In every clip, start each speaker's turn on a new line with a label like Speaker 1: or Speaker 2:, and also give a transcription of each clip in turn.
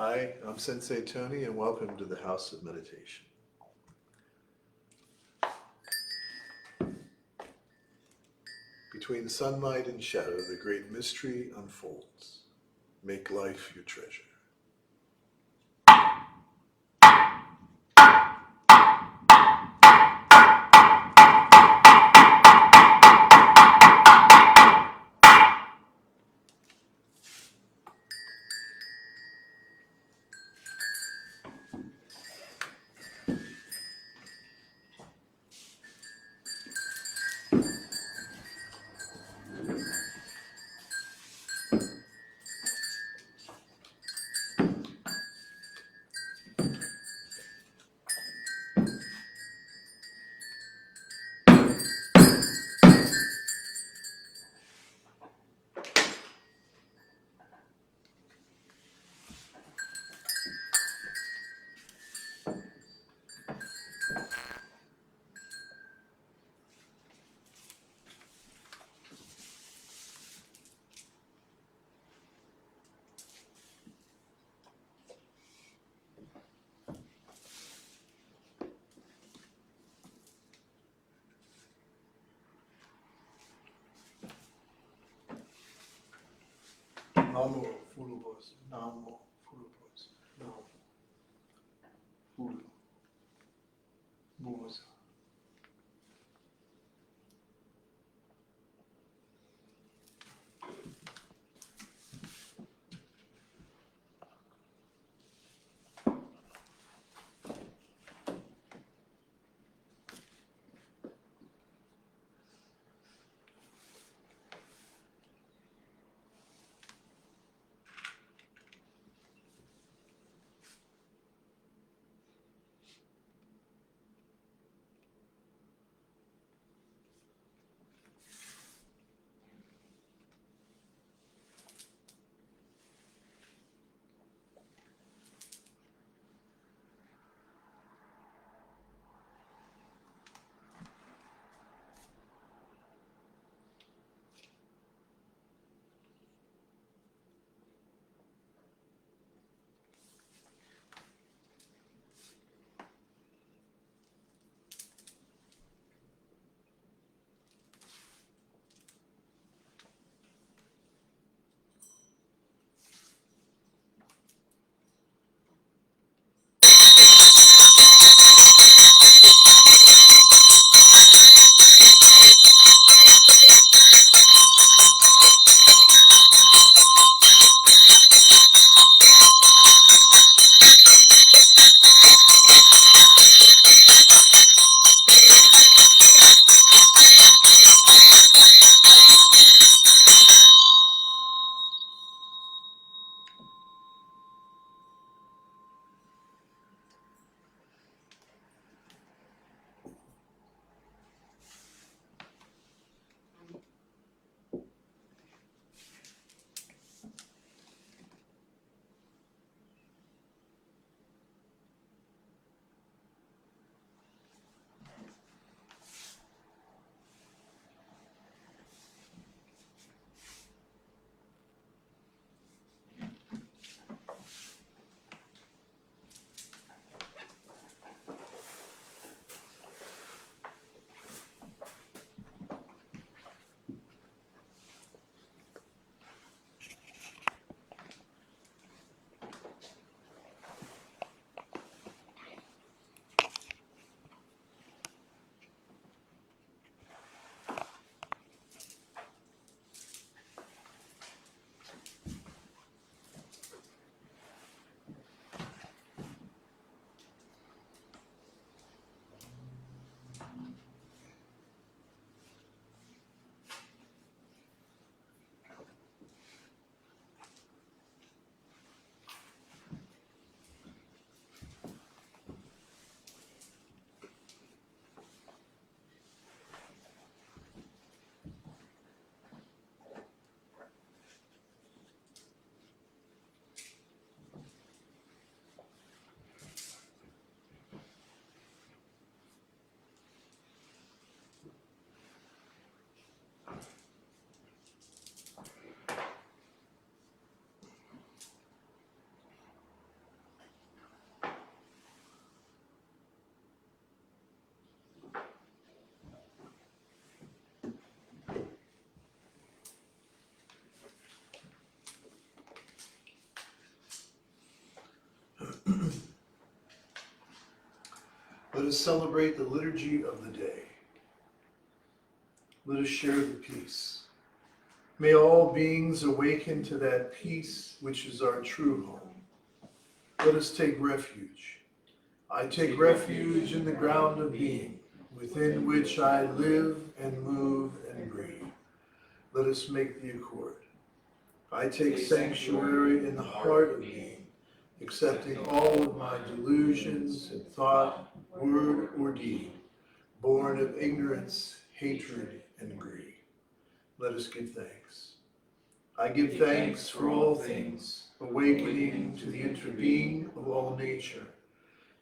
Speaker 1: Hi, I'm Sensei Tony, and welcome to the House of Meditation. Between sunlight and shadow, the great mystery unfolds. Make life your treasure. Namo Fulubos, Namo Fulubos, Namo Fulu Bosa. us celebrate the liturgy of the day. Let us share the peace. May all beings awaken to that peace which is our true home. Let us take refuge. I take refuge in the ground of being, within which I live and move and breathe. Let us make the accord. I take sanctuary in the heart of being, accepting all of my delusions in thought, word, or deed, born of ignorance, hatred, and greed. Let us give thanks. I give thanks for all things, awakening to the interbeing of all nature.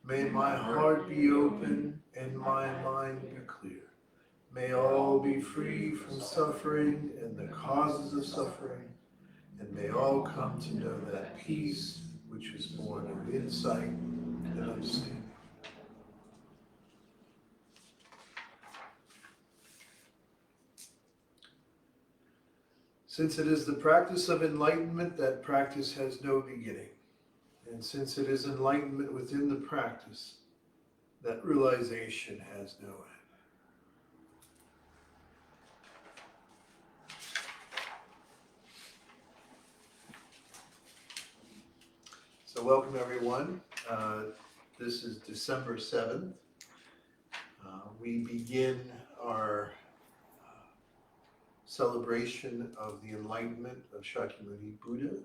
Speaker 1: May my heart be open and my mind be clear. May all be free from suffering and the causes of suffering, and may all come to know that peace which is born of insight and understanding. Since it is the practice of enlightenment, that practice has no beginning. And since it is enlightenment within the practice, that realization has no end. So welcome everyone. This is December 7th. We begin our celebration of the enlightenment of Shakyamuni Buddha.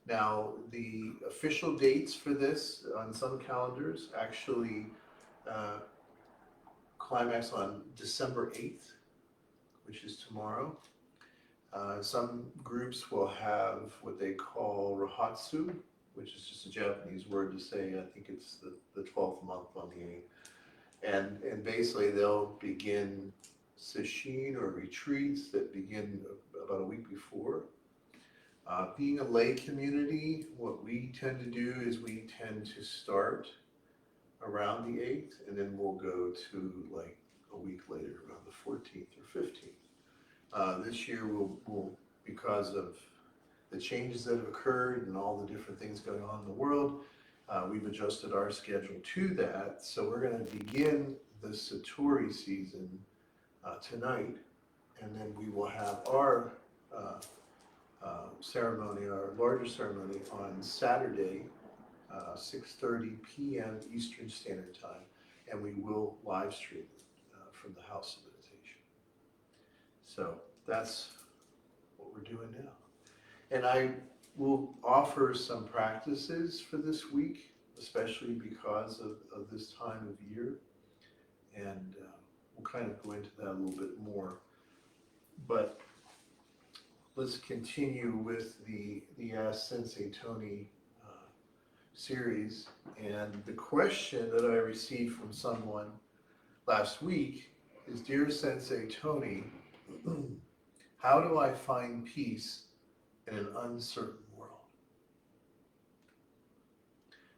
Speaker 1: Now, the official dates for this on some calendars actually climax on December 8th, which is tomorrow. Some groups will have what they call Rahatsu, which is just a Japanese word to say, I think it's the 12th month on the 8th. And basically they'll begin sesshin or retreats that begin about a week before. Being a lay community, what we tend to do is we tend to start around the 8th, and then we'll go to like a week later, around the 14th or 15th. This year we'll, because of the changes that have occurred and all the different things going on in the world, we've adjusted our schedule to that. So we're going to begin the Satori season tonight, and then we will have our ceremony, our larger ceremony, on Saturday, 6:30 p.m. Eastern Standard Time, and we will live stream it from the House of Meditation. So that's what we're doing now. And I will offer some practices for this week, especially because of this time of year, and we'll kind of go into that a little bit more. But let's continue with the Ask Sensei Tony series. And the question that I received from someone last week is, Dear Sensei Tony, how do I find peace in an uncertain world?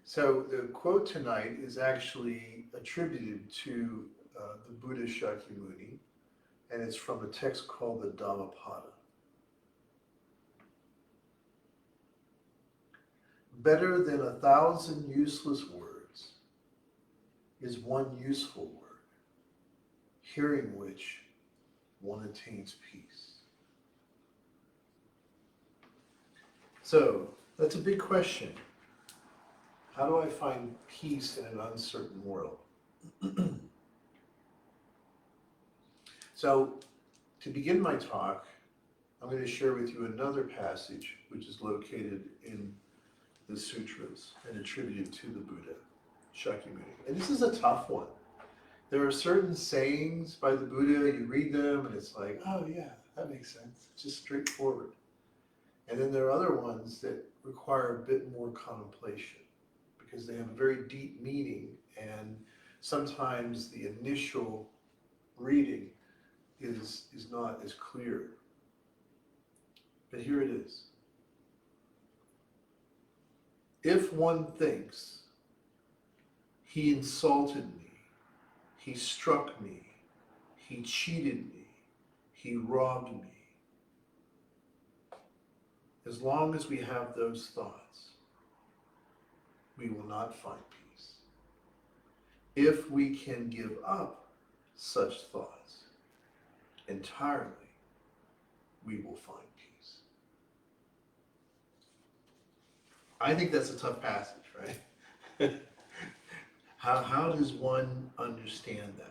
Speaker 1: So the quote tonight is actually attributed to the Buddha Shakyamuni, and it's from a text called the Dhammapada. Better than 1,000 useless words is one useful word, hearing which one attains peace. So that's a big question. How do I find peace in an uncertain world? So to begin my talk, I'm going to share with you another passage which is located in the sutras and attributed to the Buddha, Shakyamuni. And this is a tough one. There are certain sayings by the Buddha, you read them and it's like, oh yeah, that makes sense. It's just straightforward. And then there are other ones that require a bit more contemplation because they have a very deep meaning, and sometimes the initial reading is not as clear. But here it is. If one thinks, he insulted me, he struck me, he cheated me, he robbed me, as long as we have those thoughts, we will not find peace. If we can give up such thoughts entirely, we will find peace. I think that's a tough passage, right? How does one understand that?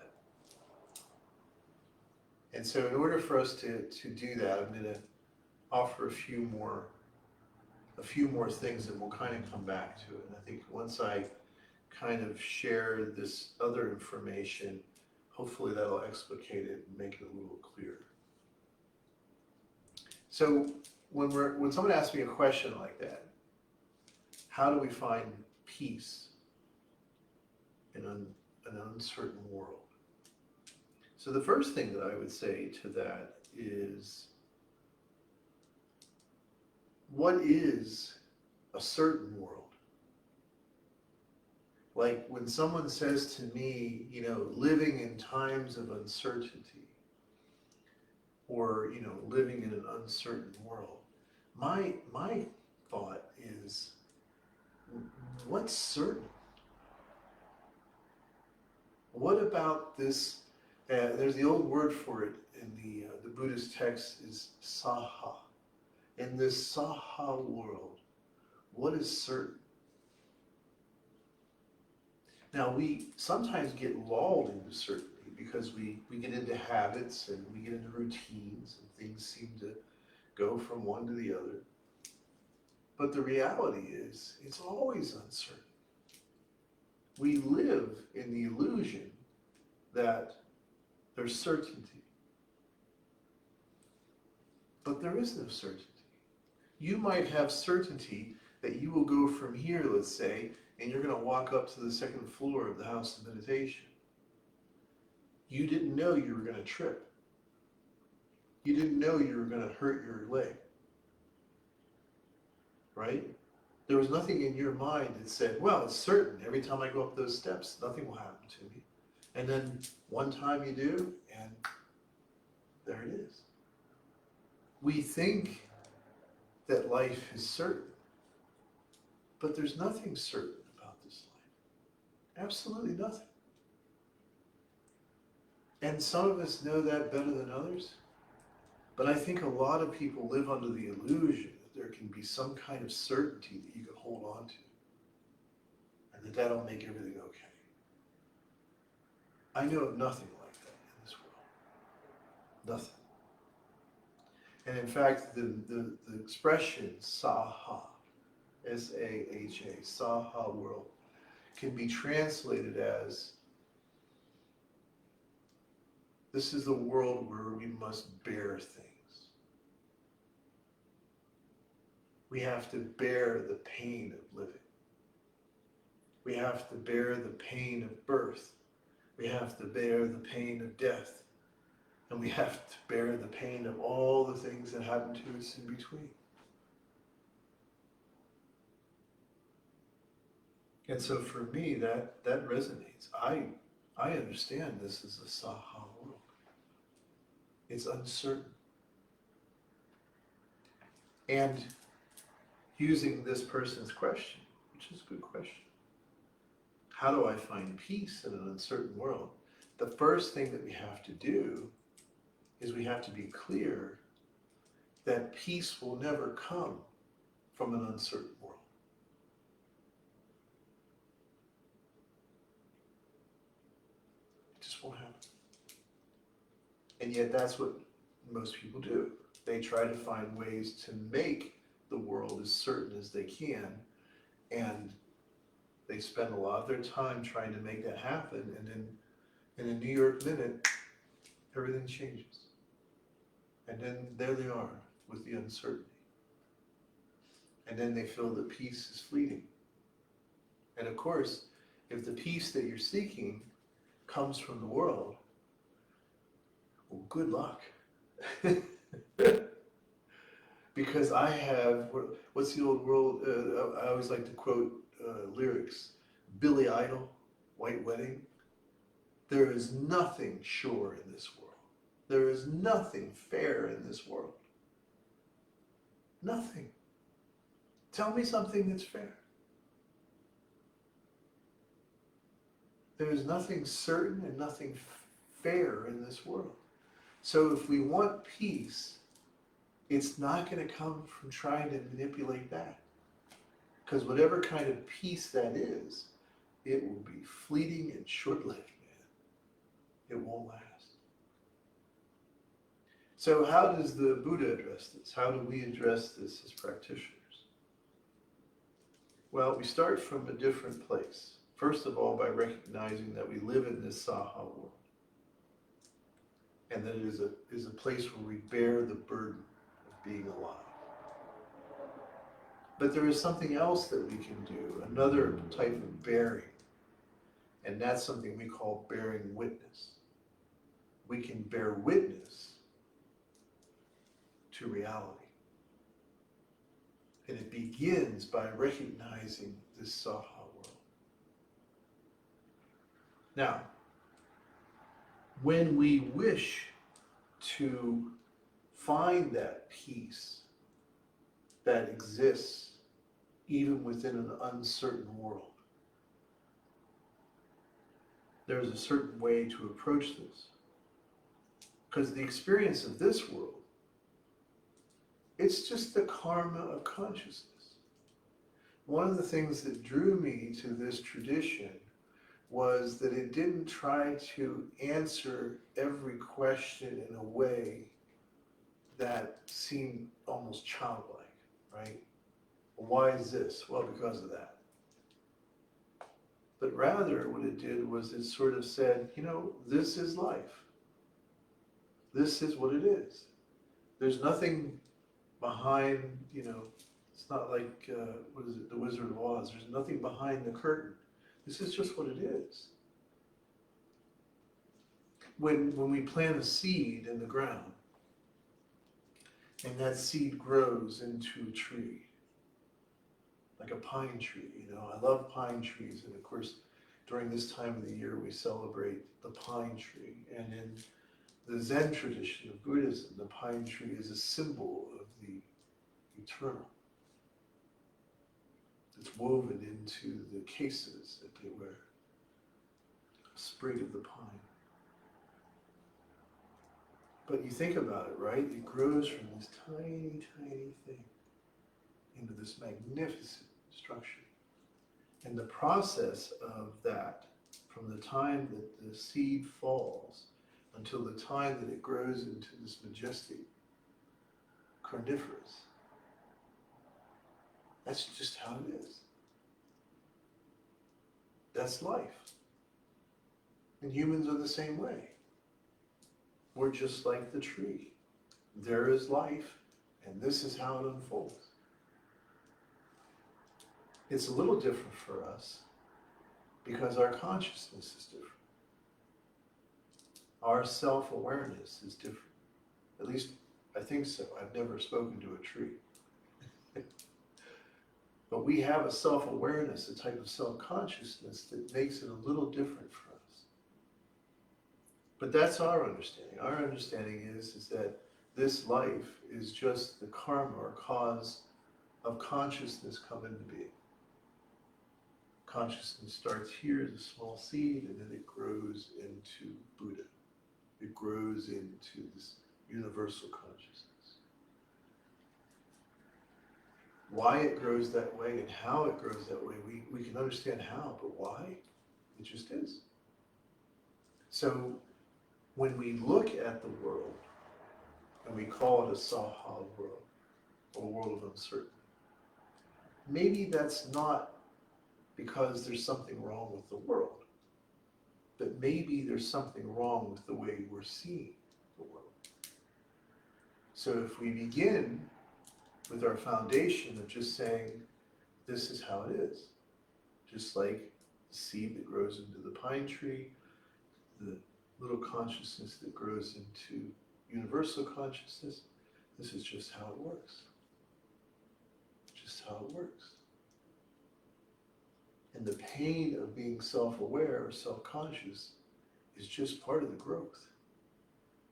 Speaker 1: And so in order for us to do that, I'm going to offer a few more things that we'll kind of come back to it. And I think once I kind of share this other information, hopefully that'll explicate it and make it a little clearer. So when someone asks me a question like that, how do we find peace in an uncertain world? So the first thing that I would say to that is, what is a certain world? Like when someone says to me, living in times of uncertainty, or, living in an uncertain world, my thought is, what's certain? What about this? There's the old word for it in the Buddhist text is saha. In this saha world, what is certain? Now, we sometimes get lulled into certainty because we get into habits and we get into routines and things seem to go from one to the other. But the reality is, it's always uncertain. We live in the illusion that there's certainty. But there is no certainty. You might have certainty that you will go from here, let's say, and you're going to walk up to the second floor of the house of meditation. You didn't know you were going to trip. You didn't know you were going to hurt your leg. Right? There was nothing in your mind that said, well, it's certain. Every time I go up those steps, nothing will happen to me. And then one time you do, and there it is. We think that life is certain, but there's nothing certain about this life. Absolutely nothing. And some of us know that better than others, but I think a lot of people live under the illusion that there can be some kind of certainty that you can hold on to, and that that'll make everything okay. I know of nothing like that in this world. Nothing. And in fact, the expression saha, S-A-H-A, saha world, can be translated as, this is the world where we must bear things. We have to bear the pain of living. We have to bear the pain of birth. We have to bear the pain of death. And we have to bear the pain of all the things that happen to us in between. And so for me, that resonates. I understand this is a saha world. It's uncertain. And using this person's question, which is a good question, how do I find peace in an uncertain world? The first thing that we have to do is we have to be clear that peace will never come from an uncertain world. It just won't happen. And yet that's what most people do. They try to find ways to make the world as certain as they can, and they spend a lot of their time trying to make that happen, and then in a New York minute, everything changes. And then there they are with the uncertainty. And then they feel that peace is fleeting. And of course, if the peace that you're seeking comes from the world, well, good luck. Because I have, what's the old world, I always like to quote lyrics, Billy Idol, White Wedding. There is nothing sure in this world. There is nothing fair in this world. Nothing. Tell me something that's fair. There is nothing certain and nothing fair in this world. So if we want peace, it's not going to come from trying to manipulate that. Because whatever kind of peace that is, it will be fleeting and short-lived, man. It won't last. So how does the Buddha address this? How do we address this as practitioners? Well, we start from a different place. First of all, by recognizing that we live in this Saha world. And that it is a place where we bear the burden of being alive. But there is something else that we can do, another type of bearing. And that's something we call bearing witness. We can bear witness to reality. And it begins by recognizing this Saha world. Now, when we wish to find that peace that exists even within an uncertain world, there's a certain way to approach this. Because the experience of this world, it's just the karma of consciousness. One of the things that drew me to this tradition was that it didn't try to answer every question in a way that seemed almost childlike, right? Why is this? Well, because of that. But rather what it did was it sort of said, you know, this is life. This is what it is. There's nothing behind, you know, it's not like, what is it, The Wizard of Oz. There's nothing behind the curtain. This is just what it is. When we plant a seed in the ground, and that seed grows into a tree, like a pine tree, you know. I love pine trees, and of course, during this time of the year, we celebrate the pine tree. And in the Zen tradition of Buddhism, the pine tree is a symbol of the eternal. It's woven into the cases that they wear, a sprig of the pine. But you think about it, right? It grows from this tiny, tiny thing into this magnificent structure. And the process of that, from the time that the seed falls until the time that it grows into this majestic carnivorous, that's just how it is. That's life. And humans are the same way. We're just like the tree. There is life, and this is how it unfolds. It's a little different for us because our consciousness is different. Our self-awareness is different. At least, I think so. I've never spoken to a tree. But we have a self-awareness, a type of self-consciousness that makes it a little different for us. But that's our understanding. Our understanding is that this life is just the karma or cause of consciousness come into being. Consciousness starts here as a small seed, and then it grows into Buddha. It grows into this universal consciousness. Why it grows that way and how it grows that way, we can understand how, but why? It just is. So when we look at the world, and we call it a Saha world, or a world of uncertainty, maybe that's not because there's something wrong with the world, but maybe there's something wrong with the way we're seeing the world. So if we begin with our foundation of just saying, this is how it is, just like the seed that grows into the pine tree, the little consciousness that grows into universal consciousness, this is just how it works. Just how it works. And the pain of being self-aware or self-conscious is just part of the growth.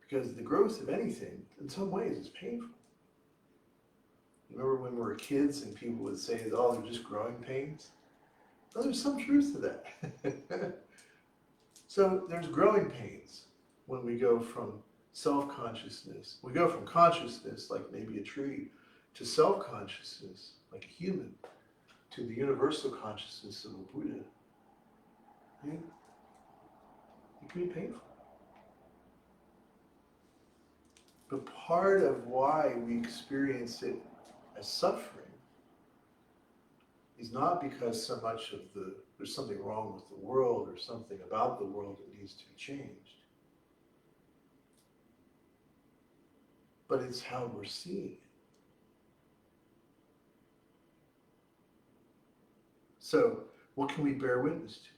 Speaker 1: Because the growth of anything, in some ways, is painful. Remember when we were kids and people would say, oh, they're just growing pains? Well, there's some truth to that. So there's growing pains when we go from self-consciousness. We go from consciousness, like maybe a tree, to self-consciousness, like a human, to the universal consciousness of a Buddha. Yeah. It can be painful. But part of why we experience it as suffering is not because so much of there's something wrong with the world or something about the world that needs to be changed. But it's how we're seeing it. So, what can we bear witness to?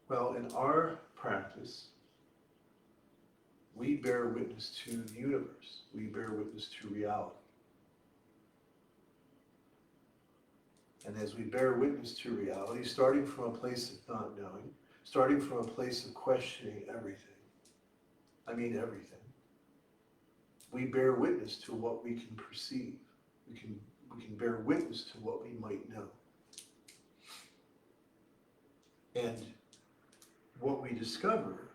Speaker 1: Well, in our practice, we bear witness to the universe. We bear witness to reality. And as we bear witness to reality, starting from a place of not knowing, starting from a place of questioning everything, I mean everything, we bear witness to what we can perceive. We can bear witness to what we might know. And what we discover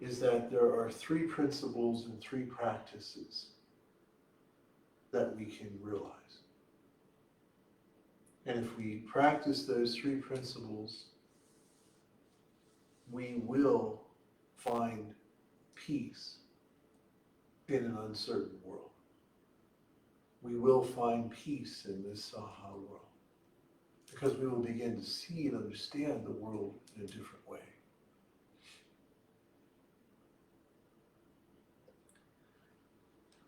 Speaker 1: is that there are three principles and three practices that we can realize. And if we practice those three principles, we will find peace in an uncertain world. We will find peace in this Sangha world, because we will begin to see and understand the world in a different way.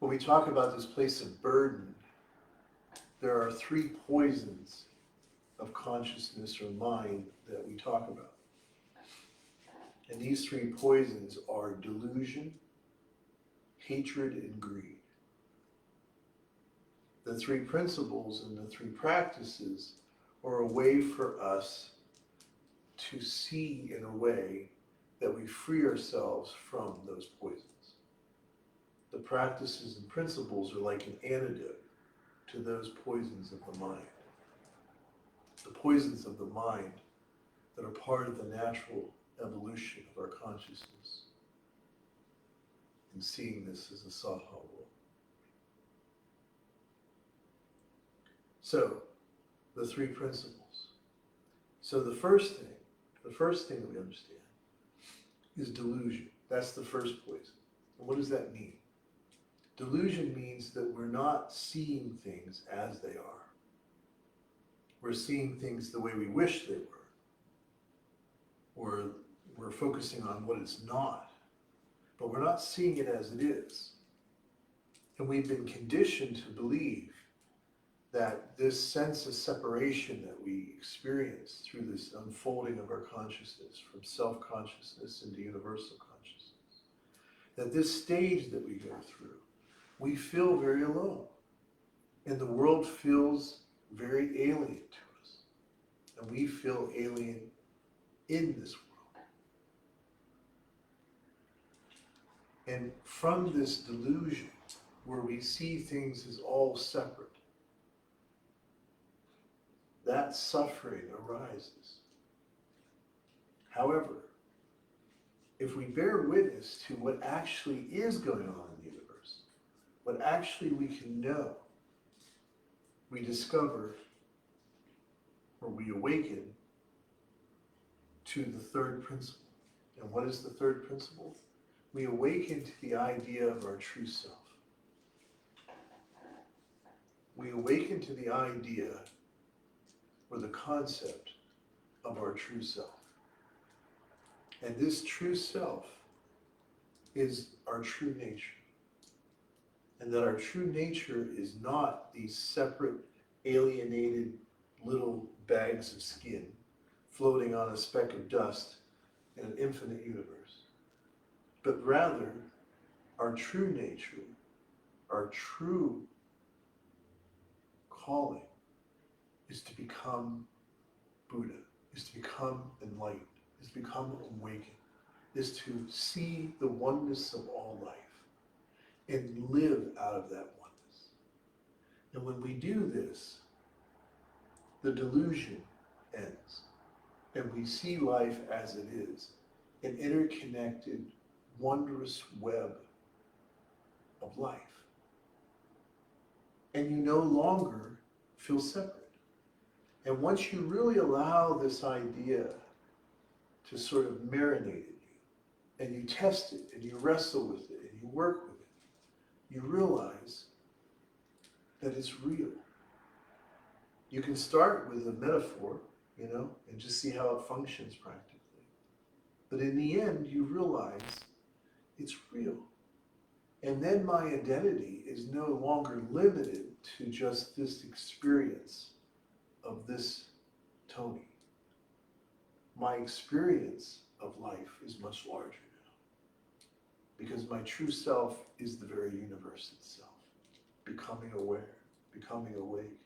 Speaker 1: When we talk about this place of burden, there are three poisons of consciousness or mind that we talk about. And these three poisons are delusion, hatred, and greed. The three principles and the three practices are a way for us to see in a way that we free ourselves from those poisons. The practices and principles are like an antidote to those poisons of the mind. The poisons of the mind that are part of the natural evolution of our consciousness and seeing this as a Sangha world. So, the three principles. So the first thing that we understand is delusion. That's the first poison. And what does that mean? Delusion means that we're not seeing things as they are. We're seeing things the way we wish they were. Or we're focusing on what it's not. But we're not seeing it as it is. And we've been conditioned to believe that this sense of separation that we experience through this unfolding of our consciousness from self-consciousness into universal consciousness, that this stage that we go through, we feel very alone. And the world feels very alien to us. And we feel alien in this world. And from this delusion, where we see things as all separate, that suffering arises. However, if we bear witness to what actually is going on in the universe, what actually we can know, we discover, or we awaken to the third principle. And what is the third principle? We awaken to the idea of our true self. We awaken to the idea or the concept of our true self. And this true self is our true nature. And that our true nature is not these separate, alienated little bags of skin floating on a speck of dust in an infinite universe. But rather, our true nature, our true calling is to become Buddha, is to become enlightened, is to become awakened, is to see the oneness of all life and live out of that oneness. And when we do this, the delusion ends. And we see life as it is, an interconnected, wondrous web of life. And you no longer feel separate. And once you really allow this idea to sort of marinate in you, and you test it, and you wrestle with it, and you work with it, you realize that it's real. You can start with a metaphor, and just see how it functions practically. But in the end, you realize it's real. And then my identity is no longer limited to just this experience of this Tony. My experience of life is much larger now, because my true self is the very universe itself, becoming aware, becoming awake.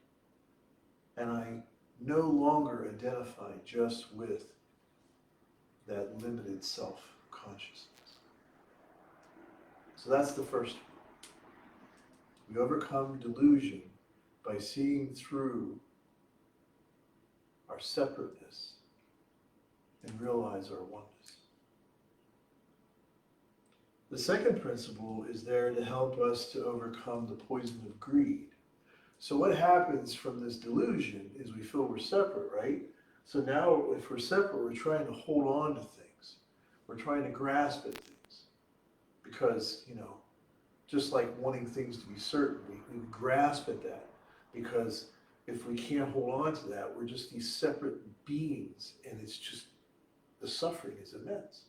Speaker 1: And I no longer identify just with that limited self-consciousness. So that's the first one. We overcome delusion by seeing through our separateness and realize our oneness. The second principle is there to help us to overcome the poison of greed. So what happens from this delusion is we feel we're separate, right? So now if we're separate, we're trying to hold on to things. We're trying to grasp at things. Because, just like wanting things to be certain, we grasp at that. Because if we can't hold on to that, we're just these separate beings, and it's just, the suffering is immense.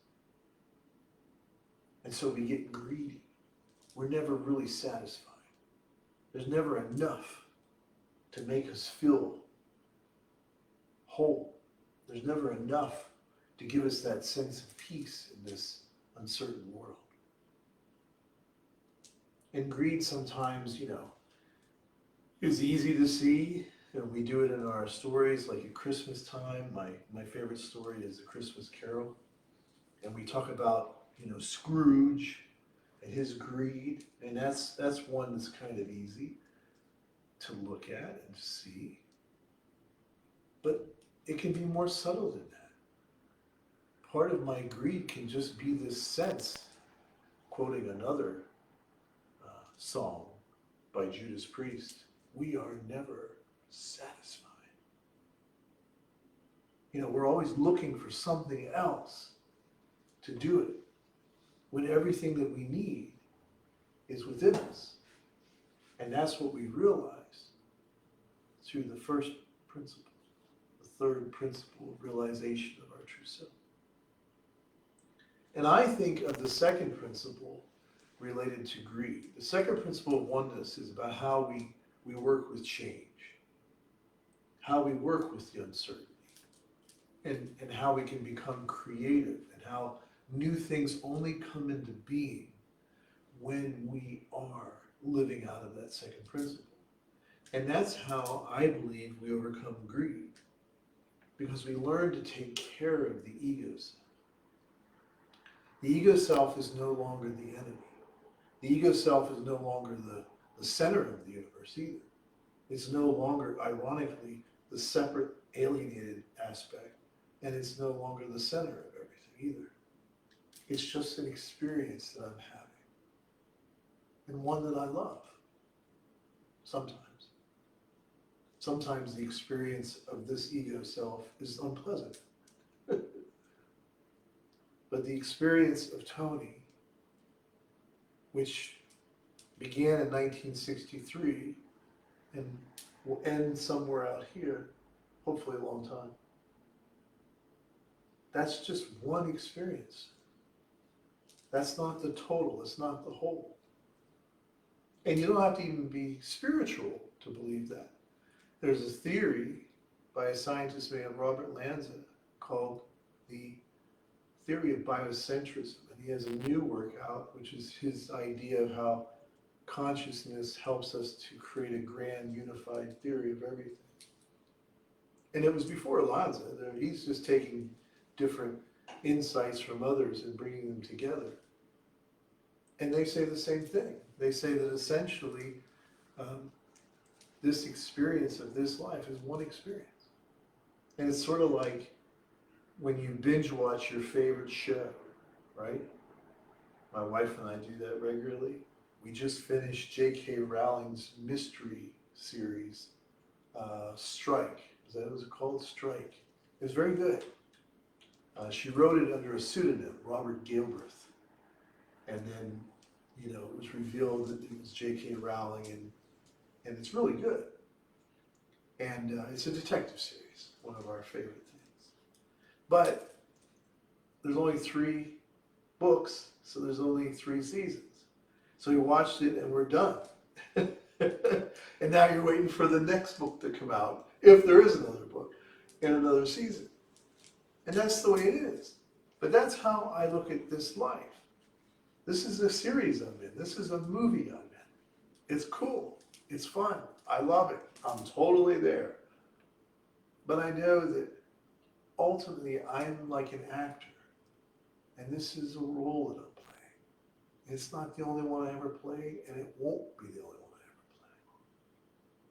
Speaker 1: And so we get greedy. We're never really satisfied. There's never enough to make us feel whole. There's never enough to give us that sense of peace in this uncertain world. And greed sometimes, is easy to see. And we do it in our stories, like at Christmas time. My favorite story is The Christmas Carol. And we talk about, Scrooge and his greed. And that's one that's kind of easy to look at and see. But it can be more subtle than that. Part of my greed can just be this sense, quoting another song by Judas Priest, we are never satisfied. We're always looking for something else to do it, when everything that we need is within us. And that's what we realize through the first principle, the third principle of realization of our true self. And I think of the second principle related to greed. The second principle of oneness is about how we work with change, how we work with the uncertainty, and how we can become creative, and how new things only come into being when we are living out of that second principle. And that's how I believe we overcome greed, because we learn to take care of the ego self. The ego self is no longer the enemy. The ego self is no longer the center of the universe either. It's no longer, ironically, the separate, alienated aspect, and it's no longer the center of everything either. It's just an experience that I'm having, and one that I love, sometimes. Sometimes the experience of this ego self is unpleasant. But the experience of Tony, which began in 1963 and will end somewhere out here, hopefully a long time. That's just one experience. That's not the total, it's not the whole. And you don't have to even be spiritual to believe that. There's a theory by a scientist named Robert Lanza called the theory of biocentrism, and he has a new work out, which is his idea of how consciousness helps us to create a grand unified theory of everything. And it was before Lanza. He's just taking different insights from others and bringing them together. And they say the same thing. They say that essentially this experience of this life is one experience. And it's sort of like when you binge watch your favorite show, right? My wife and I do that regularly. We just finished J.K. Rowling's mystery series, Strike. Is that what it was called? Strike. It was very good. She wrote it under a pseudonym, Robert Galbraith. And then, it was revealed that it was J.K. Rowling, and it's really good. And it's a detective series, one of our favorite things. But there's only 3 books, so there's only 3 seasons. So we watched it and we're done. And now you're waiting for the next book to come out, if there is another book, and another season. And that's the way it is. But that's how I look at this life. This is a series I'm in. This is a movie I'm in. It's cool. It's fun. I love it. I'm totally there. But I know that ultimately I'm like an actor. And this is a role that I'm playing. It's not the only one I ever play, and it won't be the only one I ever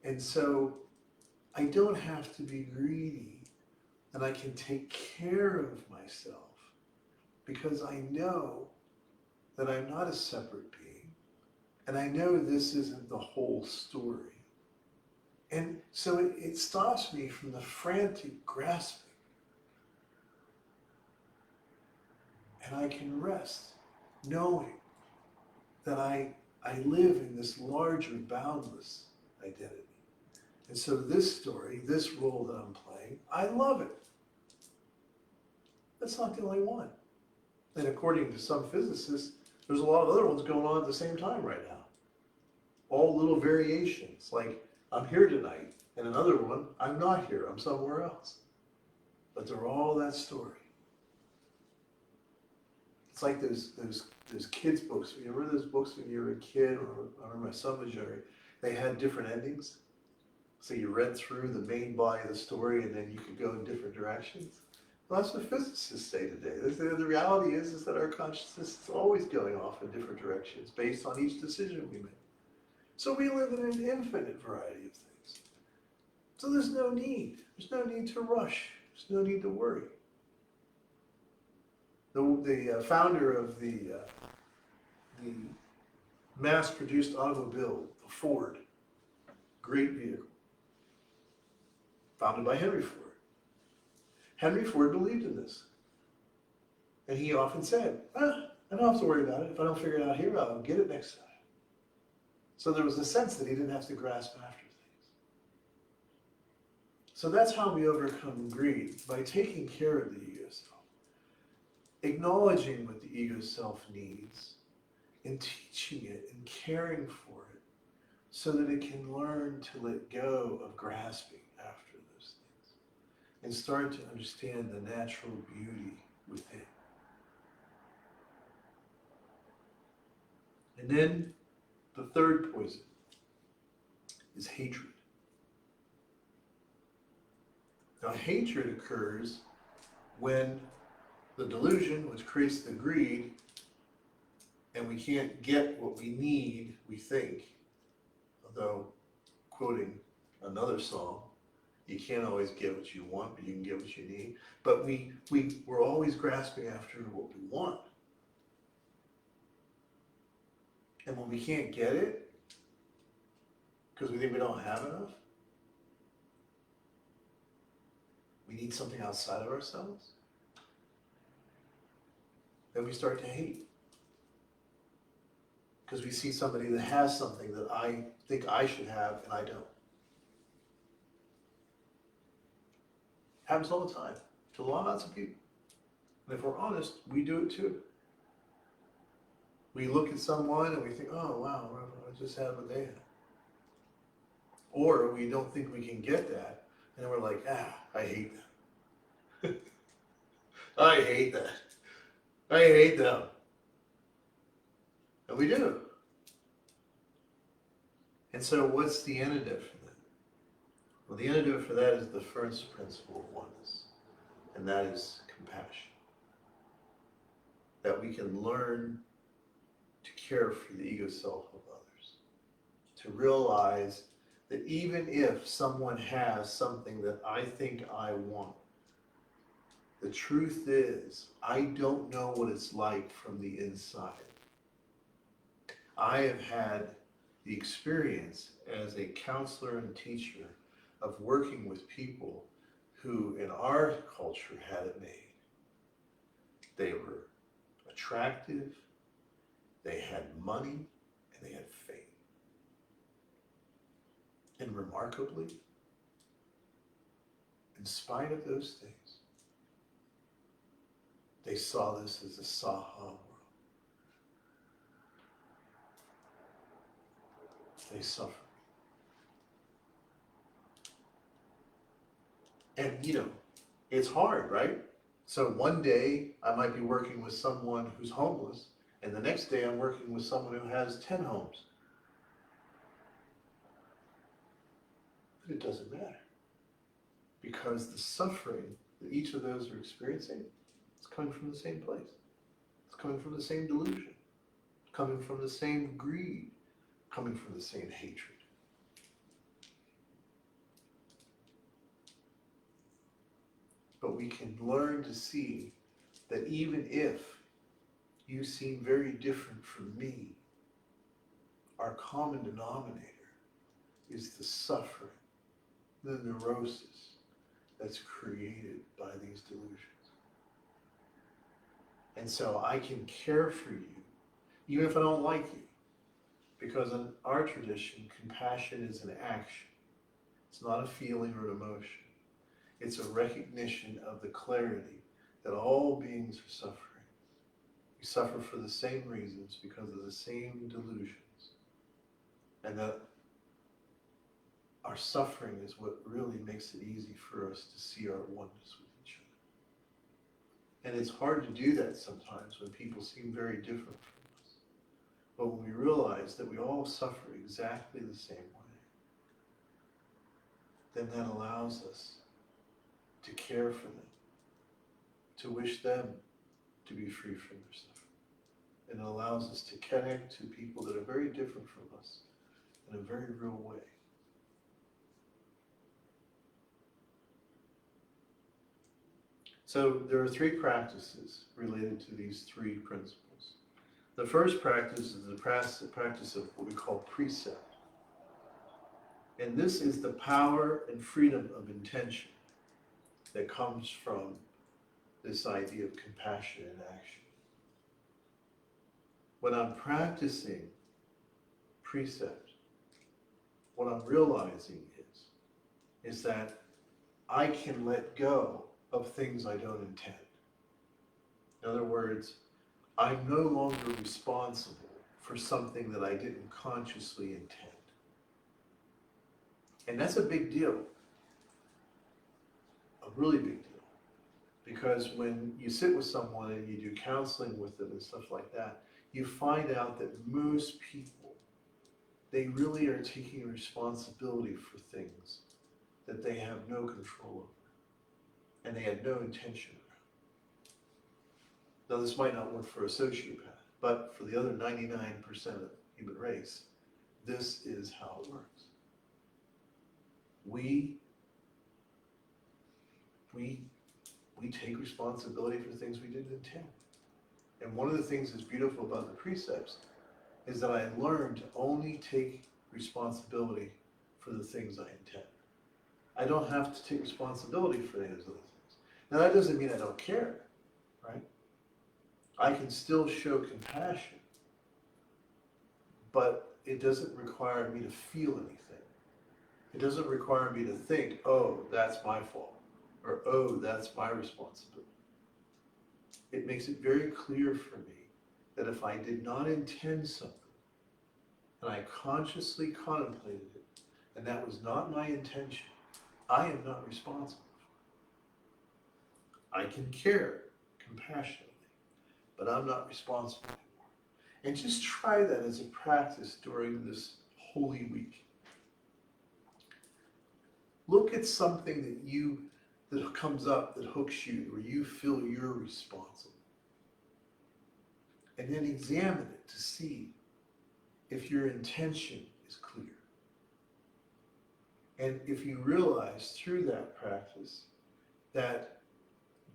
Speaker 1: play. And so I don't have to be greedy, and I can take care of myself because I know that I'm not a separate being, and I know this isn't the whole story. And so it stops me from the frantic grasping. And I can rest knowing that I live in this larger, boundless identity. And so this story, this role that I'm playing, I love it. That's not the only one. And according to some physicists, there's a lot of other ones going on at the same time right now. All little variations, like I'm here tonight, and another one, I'm not here, I'm somewhere else. But they're all that story. It's like those kids' books. You remember those books when you were a kid, or I remember my son was younger, they had different endings. So you read through the main body of the story and then you could go in different directions. Well, that's what physicists say today. The reality is that our consciousness is always going off in different directions based on each decision we make. So we live in an infinite variety of things. So there's no need. There's no need to rush. There's no need to worry. The founder of the mass-produced automobile, the Ford, great vehicle, founded by Henry Ford. Henry Ford believed in this. And he often said, I don't have to worry about it. If I don't figure it out here, I'll get it next time. So there was a sense that he didn't have to grasp after things. So that's how we overcome greed, by taking care of the ego self, acknowledging what the ego self needs, and teaching it and caring for it so that it can learn to let go of grasping after those things and start to understand the natural beauty within. And then the third poison is hatred. Now, hatred occurs when the delusion, which creates the greed, and we can't get what we need, we think, although, quoting another song, you can't always get what you want, but you can get what you need. But we're always grasping after what we want. And when we can't get it, because we think we don't have enough, we need something outside of ourselves, then we start to hate. Because we see somebody that has something that I think I should have and I don't. Happens all the time to lots of people. And if we're honest, we do it too. We look at someone and we think, oh wow, I just had what they had. Or we don't think we can get that, and we're like, I hate them. I hate that. I hate them. And we do. And so what's the antidote for that? Well, the antidote for that is the first principle of oneness, and that is compassion. That we can learn to care for the ego self of others, to realize that even if someone has something that I think I want, the truth is, I don't know what it's like from the inside. I have had the experience as a counselor and teacher of working with people who in our culture had it made. They were attractive, they had money, and they had fame. And remarkably, in spite of those things, they saw this as a Saha world. They suffered. And it's hard, right? So one day I might be working with someone who's homeless, and the next day I'm working with someone who has 10 homes. But it doesn't matter. Because the suffering that each of those are experiencing is coming from the same place. It's coming from the same delusion. Coming from the same greed. Coming from the same hatred. But we can learn to see that even if you seem very different from me, our common denominator is the suffering, the neurosis that's created by these delusions. And so I can care for you, even if I don't like you. Because in our tradition, compassion is an action. It's not a feeling or an emotion. It's a recognition of the clarity that all beings are suffering. We suffer for the same reasons because of the same delusions. And that our suffering is what really makes it easy for us to see our oneness with each other. And it's hard to do that sometimes when people seem very different from us. But when we realize that we all suffer exactly the same way, then that allows us to care for them, to wish them to be free from their suffering. And it allows us to connect to people that are very different from us in a very real way. So there are 3 practices related to these 3 principles. The first practice is the practice of what we call precept. And this is the power and freedom of intention that comes from this idea of compassion in action. When I'm practicing precept, what I'm realizing is that I can let go of things I don't intend. In other words, I'm no longer responsible for something that I didn't consciously intend. And that's a big deal. A really big deal. Because when you sit with someone and you do counseling with them and stuff like that, you find out that most people, they really are taking responsibility for things that they have no control over. And they had no intention around. Now this might not work for a sociopath, but for the other 99% of the human race, this is how it works. We take responsibility for things we didn't intend. And one of the things that's beautiful about the precepts is that I learned to only take responsibility for the things I intend. I don't have to take responsibility for any of those other things. Now that doesn't mean I don't care, right? I can still show compassion, but it doesn't require me to feel anything. It doesn't require me to think, oh, that's my fault, or oh, that's my responsibility. It makes it very clear for me that if I did not intend something, and I consciously contemplated it, and that was not my intention, I am not responsible for it. I can care compassionately, but I'm not responsible anymore. And just try that as a practice during this Holy Week. Look at something that comes up that hooks you, where you feel you're responsible. And then examine it to see if your intention is clear. And if you realize through that practice that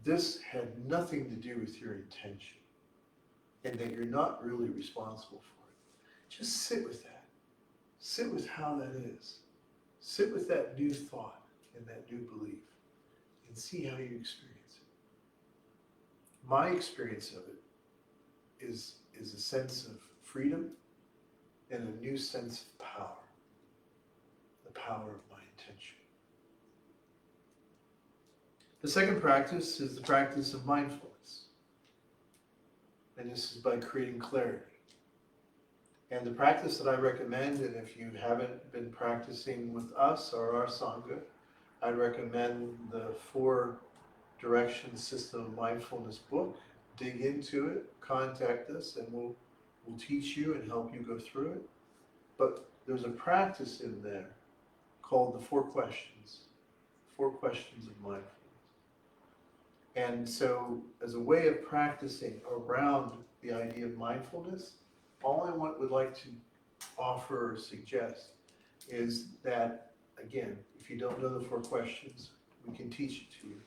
Speaker 1: this had nothing to do with your intention and that you're not really responsible for it, just sit with that. Sit with how that is. Sit with that new thought and that new belief and see how you experience it. My experience of it is a sense of freedom and a new sense of power. The power of my intention. The second practice is the practice of mindfulness. And this is by creating clarity. And the practice that I recommend, and if you haven't been practicing with us or our Sangha, I'd recommend the 4 Direction System of Mindfulness book. Dig into it, contact us, and we'll teach you and help you go through it. But there's a practice in there called the 4 questions. 4 questions of mindfulness. And so, as a way of practicing around the idea of mindfulness, all I would like to offer or suggest is that, again, if you don't know the 4 questions, we can teach it to you.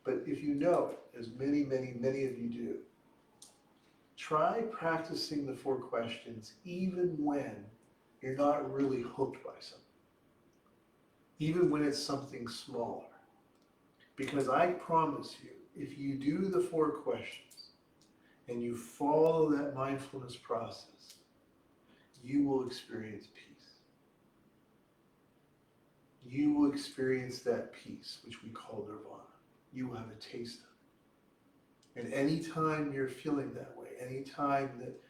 Speaker 1: But if you know it, as many of you do, try practicing the 4 questions even when you're not really hooked by something. Even when it's something smaller. Because I promise you, if you do the 4 questions and you follow that mindfulness process, you will experience peace. You will experience that peace, which we call nirvana. You will have a taste of it. And anytime you're feeling that way, anytime that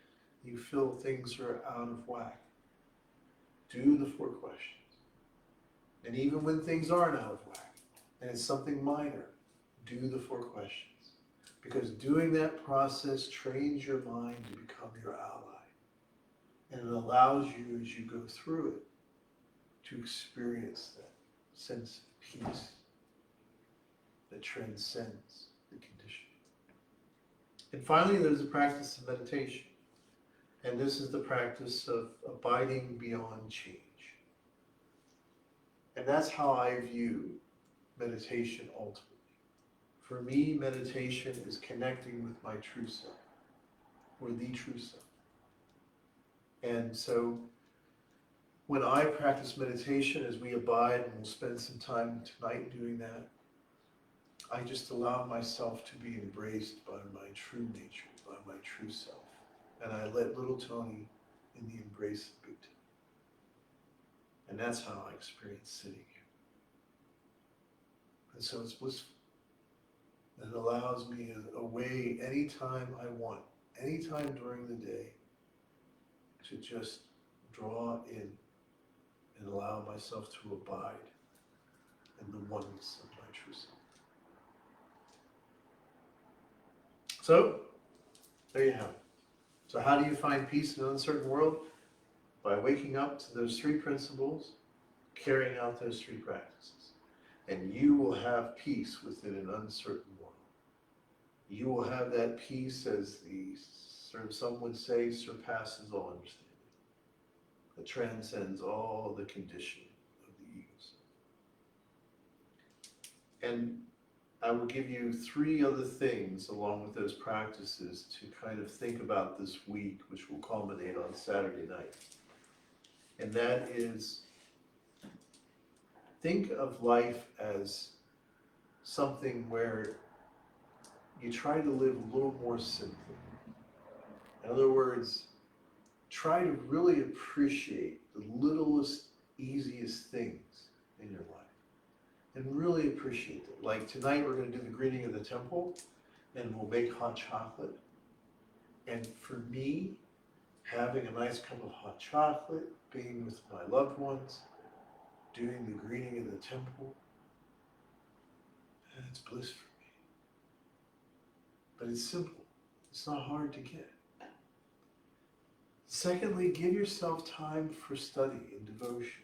Speaker 1: you feel things are out of whack, do the 4 questions. And even when things aren't out of whack, and it's something minor, do the 4 questions. Because doing that process trains your mind to become your ally. And it allows you, as you go through it, to experience that sense of peace that transcends the condition. And finally, there's the practice of meditation. And this is the practice of abiding beyond change. And that's how I view meditation ultimately. For me, meditation is connecting with my true self, or the true self. And so, when I practice meditation, as we abide, and we'll spend some time tonight doing that, I just allow myself to be embraced by my true nature, by my true self. And I let little Tony in the embrace of Big Tony. And that's how I experience sitting here. And so it's blissful. And it allows me a way anytime I want, anytime during the day, to just draw in and allow myself to abide in the oneness of my true self. So, there you have it. So how do you find peace in an uncertain world? By waking up to those 3 principles, carrying out those 3 practices. And you will have peace within an uncertain world. You will have that peace, as some would say, surpasses all understanding. That transcends all the conditioning of the egos. And I will give you 3 other things along with those practices to kind of think about this week, which will culminate on Saturday night. And that is, think of life as something where you try to live a little more simply. In other words, try to really appreciate the littlest, easiest things in your life. And really appreciate it. Like tonight we're going to do the greeting of the temple, and we'll make hot chocolate. And for me, having a nice cup of hot chocolate, being with my loved ones, doing the greeting of the temple, it's bliss for me. But it's simple. It's not hard to get. Secondly, give yourself time for study and devotion.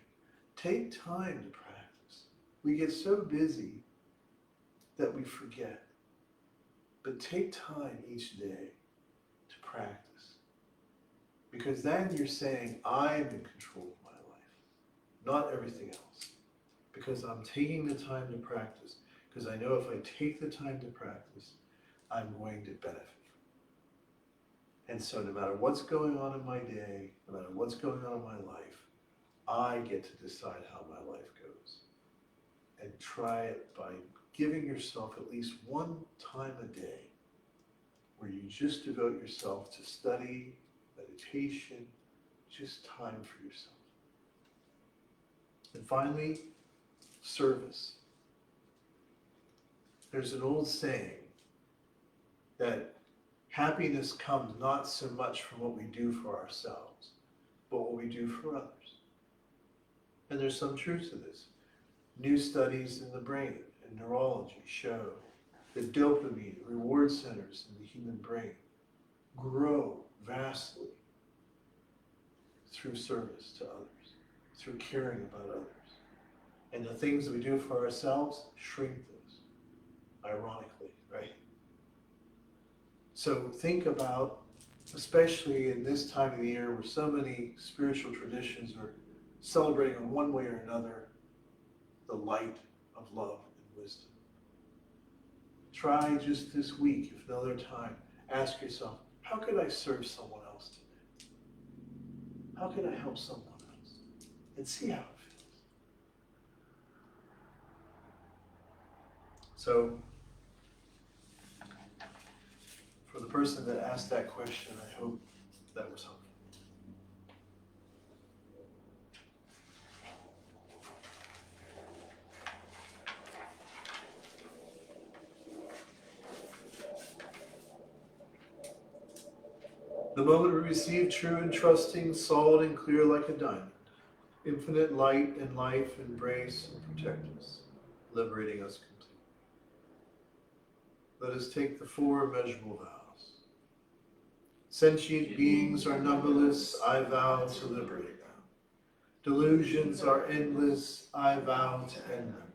Speaker 1: Take time to practice. We get so busy that we forget. But take time each day to practice. Because then you're saying, I'm in control of my life, not everything else. because I'm taking the time to practice, because I know if I take the time to practice, I'm going to benefit. And so no matter what's going on in my day, no matter what's going on in my life, I get to decide how my life goes. And try it by giving yourself at least one time a day where you just devote yourself to study, meditation, just time for yourself. And finally, service. There's an old saying that happiness comes not so much from what we do for ourselves, but what we do for others. And there's some truth to this. New studies in the brain and neurology show that dopamine, reward centers in the human brain, grow vastly through service to others, through caring about others. And the things that we do for ourselves shrink those, ironically, right? So think about, especially in this time of the year where so many spiritual traditions are celebrating in one way or another the light of love and wisdom. Try just this week, if no other time, ask yourself, how could I serve someone else today? How can I help someone else? And see how it feels. So, for the person that asked that question, I hope that was helpful. The moment we receive true and trusting, solid and clear like a diamond, infinite light and life embrace and protect us, liberating us completely. Let us take the four immeasurable vows. Sentient beings are numberless, I vow to liberate them. Delusions are endless, I vow to end them.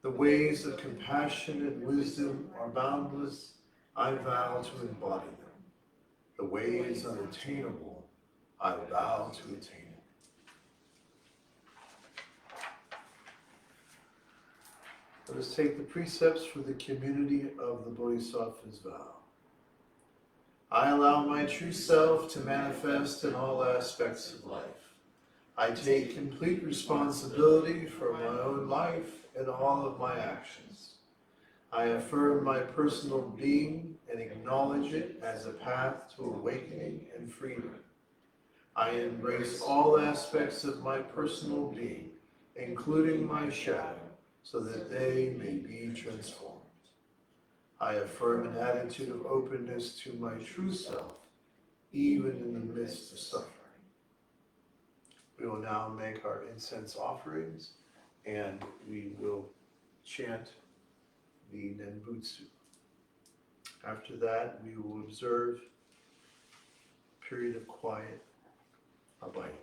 Speaker 1: The ways of compassion and wisdom are boundless, I vow to embody them. The way is unattainable, I vow to attain it. Let us take the precepts for the community of the Bodhisattva's vow. I allow my true self to manifest in all aspects of life. I take complete responsibility for my own life and all of my actions. I affirm my personal being and acknowledge it as a path to awakening and freedom. I embrace all aspects of my personal being, including my shadow, so that they may be transformed. I affirm an attitude of openness to my true self, even in the midst of suffering. We will now make our incense offerings, and we will chant the Nembutsu. After that, we will observe a period of quiet abiding.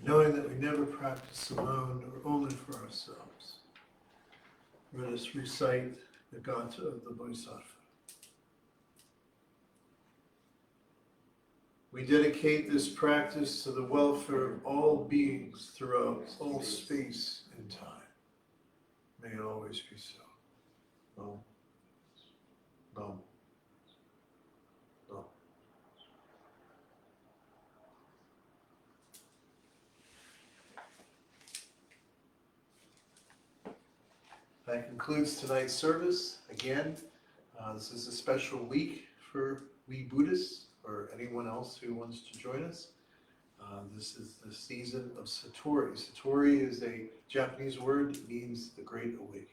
Speaker 1: knowing that we never practice alone or only for ourselves. Let us recite the Gatha of the Bodhisattva. We dedicate this practice to the welfare of all beings throughout all space and time. May it always be so. Om. Om. Om. That concludes tonight's service. Again, this is a special week for we Buddhists, or anyone else who wants to join us. This is the season of Satori. Satori is a Japanese word. It means the Great Awakening.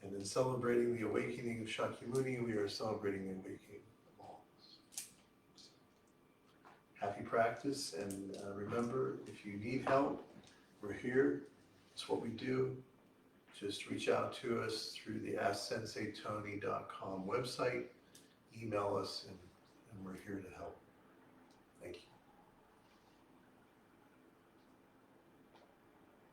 Speaker 1: And in celebrating the awakening of Shakyamuni, we are celebrating the awakening of all. Happy practice, and remember, if you need help, we're here. It's what we do. Just reach out to us through the AskSenseiTony.com website. Email us, and we're here to help. Thank you.